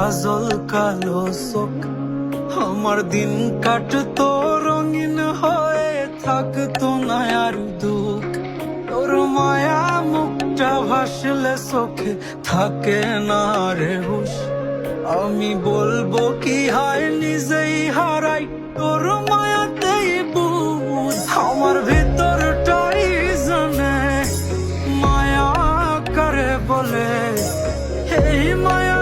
কাজল কালো চোখ। আমার দিন কাটতো রঙিন হয়ে, থাকতো না আর দুঃখ। তোর মায়া মুখটা ভাসলে চোখে থাকে না রে হুশ। আমি বলবো কি হায় নিজেই হারাই তোর মায়াতেই বুঝ। আমার ভিতরটাই জানে মায়া কারে বলে, এই মায়া